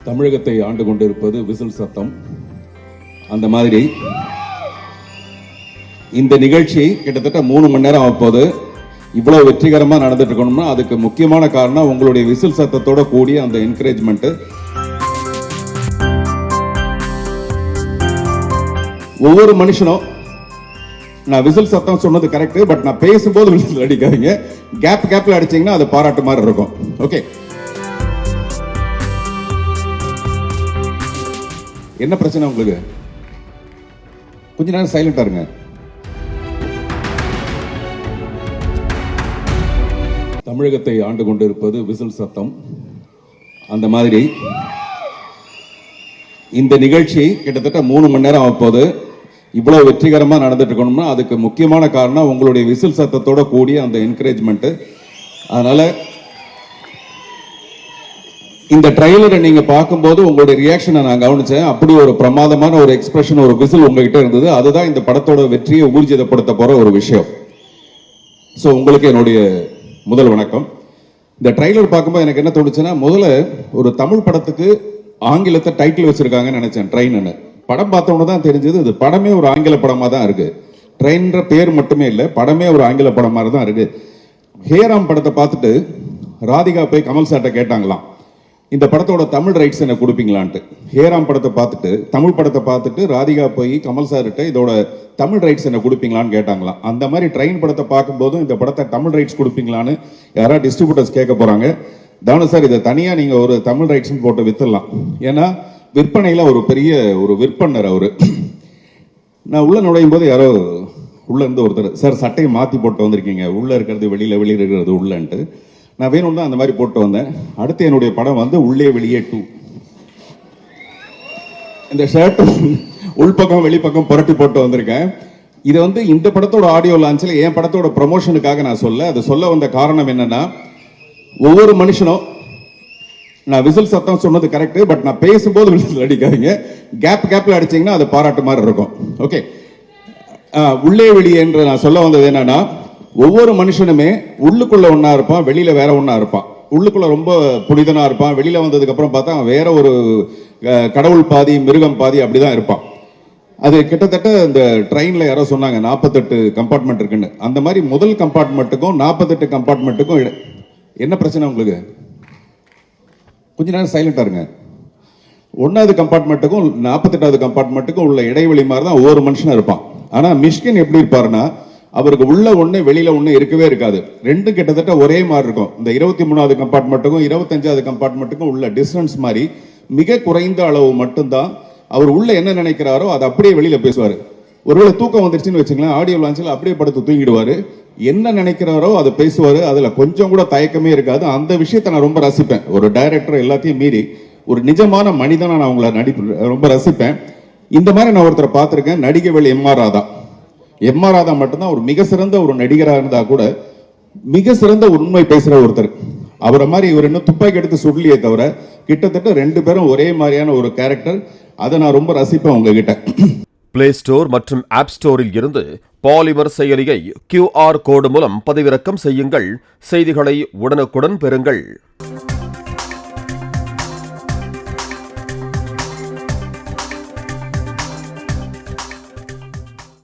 தமிழகத்தை ஆண்டு கொண்டிருப்பது விசில் சத்தம். அந்த மாதிரி இந்த நிகழ்ச்சி கிட்டத்தட்ட 3 மணி நேரம் ஆகப்போது. இவ்வளவு வெற்றிகரமா நடந்துட்டு இருக்கணும்னா அதுக்கு முக்கியமான காரணம் உங்களுடைய விசில் சத்தத்தோட கூடிய அந்த என்கரேஜ்மெண்ட். ஒவ்வொரு மனுஷனும், நான் விசில் சத்தம் சொன்னது கரெக்ட், பட் நான் பேசும்போது விசில் அடிக்காதீங்க. கேப்ல அடிச்சீங்கன்னா அது பாராட்டு மாதிரி இருக்கும். ஓகே, என்ன பிரச்சனை உங்களுக்கு? கொஞ்ச நேரம் சைலண்டா இருங்க. தமிழகத்தை ஆண்டு கொண்டிருப்பது விசில் சத்தம். அந்த மாதிரி இந்த நிகழ்ச்சி கிட்டத்தட்ட 3 மணி நேரம் ஆகப்போது. இவ்வளவு வெற்றிகரமா நடந்துட்டு இருக்கணும்னா அதுக்கு முக்கியமான காரணம் உங்களுடைய விசில் சத்தத்தோட கூடிய அந்த என்கரேஜ்மெண்ட். அதனால இந்த ட்ரைலரை நீங்க பார்க்கும்போது உங்களுடைய ரியாக்ஷனை நான் கவனிச்சேன். அப்படி ஒரு பிரமாதமான ஒரு எக்ஸ்பிரஷன், ஒரு விசில் உங்ககிட்ட இருந்தது. அதுதான் இந்த படத்தோட வெற்றியை ஊர்ஜிதப்படுத்த போற ஒரு விஷயம். ஸோ உங்களுக்கு என்னுடைய முதல் வணக்கம். இந்த ட்ரைலர் பார்க்கும்போது எனக்கு என்ன தோணுச்சுன்னா, முதல்ல ஒரு தமிழ் படத்துக்கு ஆங்கிலத்தை டைட்டில் வச்சிருக்காங்கன்னு நினைச்சேன், ட்ரெயின்னு. படம் பார்த்தவொன்னு தான் தெரிஞ்சது இது படமே ஒரு ஆங்கில படமா தான் இருக்கு. ட்ரெயின்ற பேர் மட்டுமே இல்லை, படமே ஒரு ஆங்கில படம் மாதிரி தான் இருக்கு. ஹேராம் படத்தை பார்த்துட்டு ராதிகா போய் கமல் சார்ட்ட கேட்டாங்களாம், இந்த படத்தோட தமிழ் ரைட்ஸ் என்ன கொடுப்பீங்களான்ட்டு. ஹேராம் படத்தை பார்த்துட்டு, தமிழ் படத்தை பார்த்துட்டு ராதிகா போய் கமல் சார்கிட்ட இதோட தமிழ் ரைட்ஸ் என்ன கொடுப்பீங்களான்னு கேட்டாங்களாம். அந்த மாதிரி ட்ரெயின் படத்தை பார்க்கும்போதும் இந்த படத்தை தமிழ் ரைட்ஸ் கொடுப்பீங்களான்னு யாராவது டிஸ்ட்ரிபியூட்டர்ஸ் கேட்க போறாங்க. தானு சார், இதை தனியா நீங்க ஒரு தமிழ் ரைட்ஸ் போட்டு வித்துடலாம். ஏன்னா விற்பனையில ஒரு பெரிய ஒரு விற்பனர் அவரு. நான் உள்ள நுழையும் போது யாரோ உள்ள இருந்து ஒருத்தர், சார் சட்டையை மாத்தி போட்டு வந்திருக்கீங்க, உள்ள இருக்கிறது வெளியில, வெளியில இருக்கிறது உள்ளன்ட்டு. நான் வேணும்னு அந்த மாதிரி போட்டு வந்தேன். அடுத்து என்னுடைய படம் வந்து உள்ளே வெளியே 2. இந்த ஷர்ட் உள்பக்கம் வெளிப்பக்கம் புரட்டி போட்டு வந்திருக்கேன். இது வந்து இந்த படத்தோட ஆடியோ லான்ச்சில் என் படத்தோட ப்ரமோஷனுக்காக நான் அதை சொல்ல வந்த காரணம் என்னன்னா, ஒவ்வொரு மனுஷனும், நான் விசில் சத்தம் சொன்னது கரெக்ட், பட் நான் பேசும்போது விசில் அடிக்காதீங்க. கேப்ல அடிச்சீங்கன்னா அது பாராட்டு மாதிரி இருக்கும். ஓகே, உள்ளே வெளியே என்று நான் சொல்ல வந்தது என்னன்னா, ஒவ்வொரு மனுஷனுமே உள்ளுக்குள்ள ஒன்னா இருப்பான், வெளியில வேற ஒன்னா இருப்பான். உள்ளுக்குள்ள ரொம்ப புனிதனா இருப்பான், வெளியில வந்ததுக்கு அப்புறம் பார்த்தா வேற ஒரு கடவுள் பாதி மிருகம் பாதி அப்படிதான் இருப்பான். அது கிட்டத்தட்ட இந்த ட்ரெயின்ல யாரோ சொன்னாங்க 48 கம்பார்ட்மெண்ட் இருக்குன்னு. அந்த மாதிரி முதல் கம்பார்ட்மெண்ட்டுக்கும் 48 கம்பார்ட்மெண்ட்டுக்கும் என்ன பிரச்சனை உங்களுக்கு? கொஞ்ச நேரம் சைலண்டா இருங்க. 1வது கம்பார்ட்மெண்ட்டுக்கும் 48வது கம்பார்ட்மெண்ட்டுக்கும் உள்ள இடைவெளி மாதிரி தான் ஒவ்வொரு மனுஷனும் இருப்பான். ஆனா மிஷ்கின் எப்படி இருப்பாருன்னா, அவருக்கு உள்ள ஒண்ணு வெளியில ஒண்ணு இருக்கவே இருக்காது. ரெண்டும் கிட்டத்தட்ட ஒரே மாதிரி இருக்கும். இந்த 23வது கம்பார்ட்மெண்ட்டுக்கும் 25வது கம்பார்ட்மெண்ட்டுக்கும் உள்ள டிஸ்டன்ஸ் மாதிரி மிக குறைந்த அளவு மட்டும்தான். அவர் உள்ள என்ன நினைக்கிறாரோ அதை அப்படியே வெளியில பேசுவாரு. ஒருவேளை தூக்கம் வந்துருச்சுன்னு வச்சுங்களேன், ஆடியோ லான்ச்சில் அப்படியே படுத்து தூங்கிடுவாரு. என்ன நினைக்கிறாரோ அதை பேசுவாரு. அதுல கொஞ்சம் கூட தயக்கமே இருக்காது. அந்த விஷயத்தை நான் ரொம்ப ரசிப்பேன். ஒரு டைரக்டர் எல்லாத்தையும் மீறி ஒரு நிஜமான மனிதனா நான் உங்களை ரொம்ப ரசிப்பேன். இந்த மாதிரி நான் ஒருத்தரை பார்த்திருக்கேன், நடிகவேல் எம்.ஆர். ராதா. எம்.ஆர். ராதா மட்டும்தான் ஒரு மிக சிறந்த ஒரு நடிகராக இருந்தா கூட மிக சிறந்த உண்மை பேசுற ஒருத்தர். அவரை மாதிரி இவர் இன்னும் துப்பாக்கி எடுத்து சுடலையே தவிர கிட்டத்தட்ட 2 பேரும் ஒரே மாதிரியான ஒரு கேரக்டர். அதை நான் ரொம்ப ரசிப்பேன் உங்ககிட்ட. பிளே ஸ்டோர் மற்றும் ஆப் ஸ்டோரில் இருந்து பாலிமர் செயலியை QR கோடு மூலம் பதிவிறக்கம் செய்யுங்கள். செய்திகளை உடனுக்குடன் பெறுங்கள்.